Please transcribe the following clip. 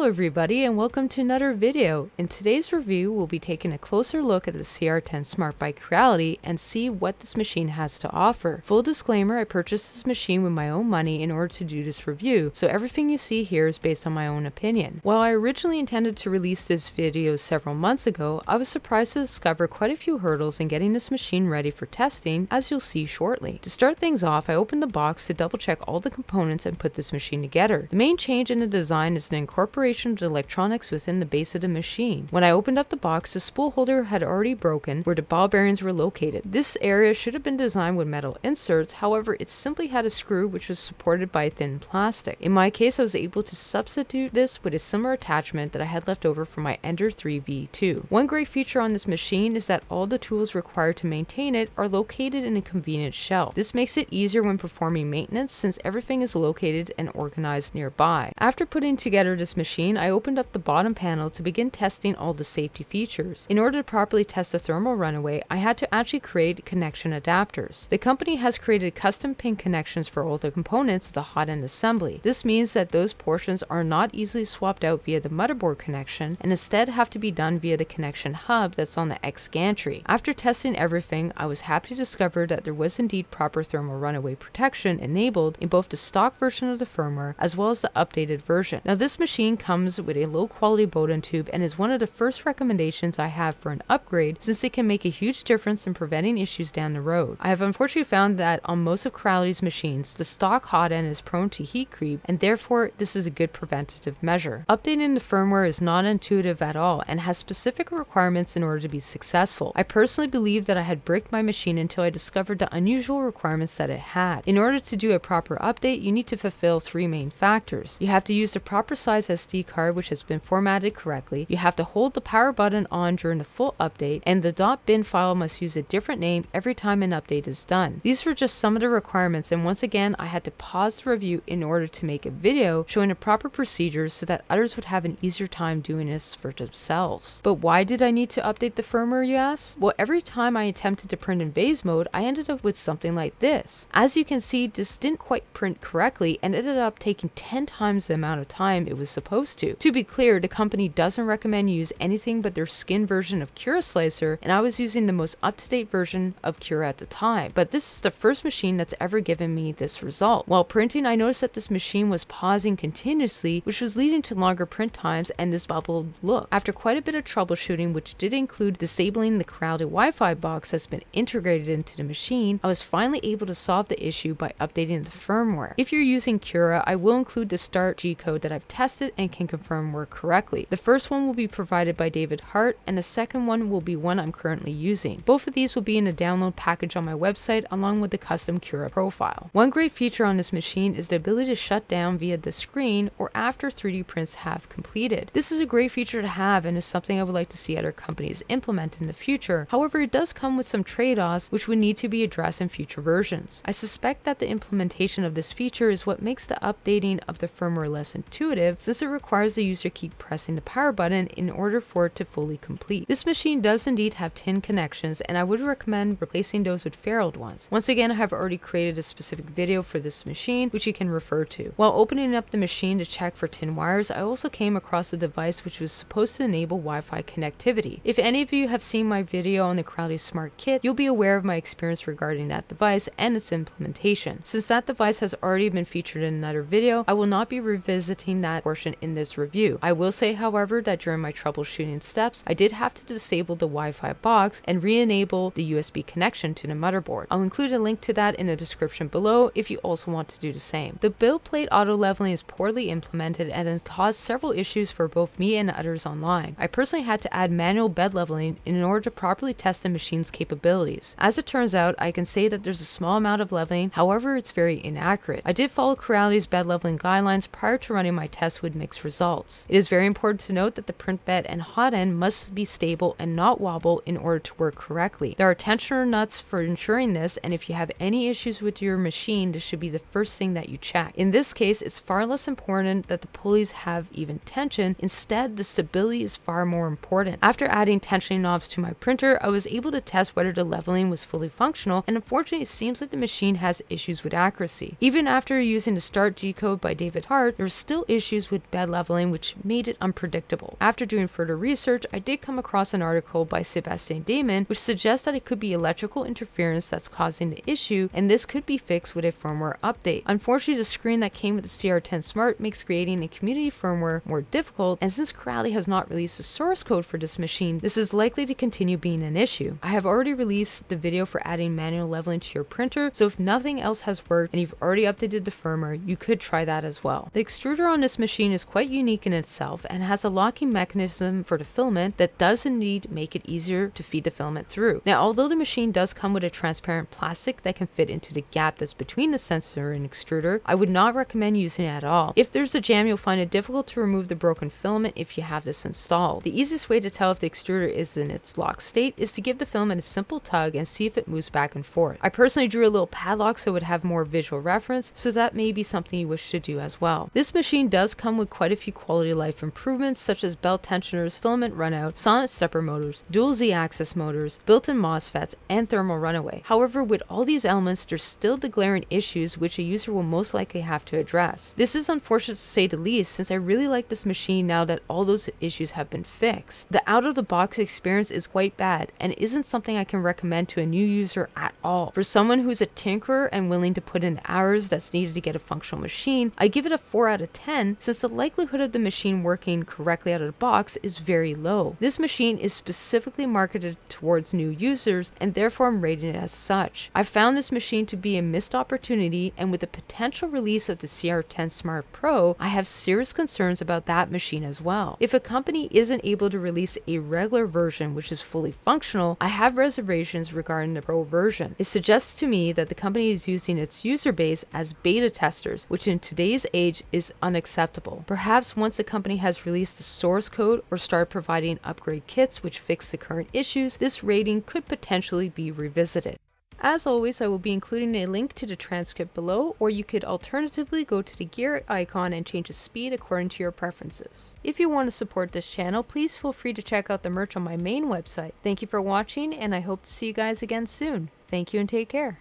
Hello everybody and welcome to another video. In today's review, we'll be taking a closer look at the CR10 Smart Bike Creality and see what this machine has to offer. Full disclaimer, I purchased this machine with my own money in order to do this review, so everything you see here is based on my own opinion. While I originally intended to release this video several months ago, I was surprised to discover quite a few hurdles in getting this machine ready for testing, as you'll see shortly. To start things off, I opened the box to double check all the components and put this machine together. The main change in the design is an incorporation of the electronics within the base of the machine. When I opened up the box, the spool holder had already broken where the ball bearings were located. This area should have been designed with metal inserts, however it simply had a screw which was supported by thin plastic. In my case, I was able to substitute this with a similar attachment that I had left over from my Ender 3 V2. One great feature on this machine is that all the tools required to maintain it are located in a convenient shelf. This makes it easier when performing maintenance since everything is located and organized nearby. After putting together this machine, I opened up the bottom panel to begin testing all the safety features. In order to properly test the thermal runaway, I had to actually create connection adapters. The company has created custom pin connections for all the components of the hot end assembly. This means that those portions are not easily swapped out via the motherboard connection and instead have to be done via the connection hub that's on the X gantry. After testing everything, I was happy to discover that there was indeed proper thermal runaway protection enabled in both the stock version of the firmware as well as the updated version. Now this machine comes with a low quality Bowden tube and is one of the first recommendations I have for an upgrade since it can make a huge difference in preventing issues down the road. I have unfortunately found that on most of Creality's machines, the stock hot end is prone to heat creep and therefore this is a good preventative measure. Updating the firmware is not intuitive at all and has specific requirements in order to be successful. I personally believe that I had bricked my machine until I discovered the unusual requirements that it had. In order to do a proper update, you need to fulfill three main factors. You have to use the proper size SD card which has been formatted correctly, you have to hold the power button on during the full update, and the .bin file must use a different name every time an update is done. These were just some of the requirements, and once again I had to pause the review in order to make a video showing the proper procedures so that others would have an easier time doing this for themselves. But why did I need to update the firmware, you ask? Well, every time I attempted to print in vase mode, I ended up with something like this. As you can see, this didn't quite print correctly and ended up taking 10 times the amount of time it was supposed to. To be clear, the company doesn't recommend you use anything but their skin version of Cura Slicer, and I was using the most up-to-date version of Cura at the time. But this is the first machine that's ever given me this result. While printing, I noticed that this machine was pausing continuously, which was leading to longer print times and this bubbled look. After quite a bit of troubleshooting, which did include disabling the Creality Wi-Fi box that's been integrated into the machine, I was finally able to solve the issue by updating the firmware. If you're using Cura, I will include the start G-code that I've tested and can confirm work correctly. The first one will be provided by David Hart and the second one will be one I'm currently using. Both of these will be in a download package on my website along with the custom Cura profile. One great feature on this machine is the ability to shut down via the screen or after 3D prints have completed. This is a great feature to have and is something I would like to see other companies implement in the future. However, it does come with some trade-offs which would need to be addressed in future versions. I suspect that the implementation of this feature is what makes the updating of the firmware less intuitive since it requires the user keep pressing the power button in order for it to fully complete. This machine does indeed have tin connections and I would recommend replacing those with ferruled ones. Once again, I have already created a specific video for this machine which you can refer to. While opening up the machine to check for tin wires, I also came across a device which was supposed to enable Wi-Fi connectivity. If any of you have seen my video on the Creality Smart Kit, you'll be aware of my experience regarding that device and its implementation. Since that device has already been featured in another video, I will not be revisiting that portion in this review. I will say, however, that during my troubleshooting steps, I did have to disable the Wi-Fi box and re-enable the USB connection to the motherboard. I'll include a link to that in the description below if you also want to do the same. The build plate auto leveling is poorly implemented and has caused several issues for both me and others online. I personally had to add manual bed leveling in order to properly test the machine's capabilities. As it turns out, I can say that there's a small amount of leveling, however it's very inaccurate. I did follow Creality's bed leveling guidelines prior to running my tests with mixed results. It is very important to note that the print bed and hot end must be stable and not wobble in order to work correctly. There are tensioner nuts for ensuring this, and if you have any issues with your machine, this should be the first thing that you check. In this case, it's far less important that the pulleys have even tension. Instead, the stability is far more important. After adding tensioning knobs to my printer, I was able to test whether the leveling was fully functional, and unfortunately it seems like the machine has issues with accuracy. Even after using the start G-code by David Hart, there are still issues with bed leveling, which made it unpredictable. After doing further research, I did come across an article by Sebastian Damon, which suggests that it could be electrical interference that's causing the issue, and this could be fixed with a firmware update. Unfortunately, the screen that came with the CR10 Smart makes creating a community firmware more difficult, and since Creality has not released the source code for this machine, this is likely to continue being an issue. I have already released the video for adding manual leveling to your printer, so if nothing else has worked and you've already updated the firmware, you could try that as well. The extruder on this machine is quite unique in itself and has a locking mechanism for the filament that does indeed make it easier to feed the filament through. Now, although the machine does come with a transparent plastic that can fit into the gap that's between the sensor and extruder, I would not recommend using it at all. If there's a jam, you'll find it difficult to remove the broken filament if you have this installed. The easiest way to tell if the extruder is in its locked state is to give the filament a simple tug and see if it moves back and forth. I personally drew a little padlock so it would have more visual reference, so that may be something you wish to do as well. This machine does come with quite a few quality of life improvements, such as belt tensioners, filament runout, solid stepper motors, dual Z-axis motors, built-in MOSFETs, and thermal runaway. However, with all these elements, there's still the glaring issues which a user will most likely have to address. This is unfortunate to say the least, since I really like this machine now that all those issues have been fixed. The out-of-the-box experience is quite bad and isn't something I can recommend to a new user at all. For someone who's a tinkerer and willing to put in the hours that's needed to get a functional machine, I give it a 4 out of 10, since the likelihood of the machine working correctly out of the box is very low. This machine is specifically marketed towards new users, and therefore I'm rating it as such. I found this machine to be a missed opportunity, and with the potential release of the CR10 Smart Pro, I have serious concerns about that machine as well. If a company isn't able to release a regular version which is fully functional, I have reservations regarding the Pro version. It suggests to me that the company is using its user base as beta testers, which in today's age is unacceptable. Perhaps once the company has released the source code or start providing upgrade kits which fix the current issues, this rating could potentially be revisited. As always, I will be including a link to the transcript below, or you could alternatively go to the gear icon and change the speed according to your preferences. If you want to support this channel, please feel free to check out the merch on my main website. Thank you for watching, and I hope to see you guys again soon. Thank you and take care.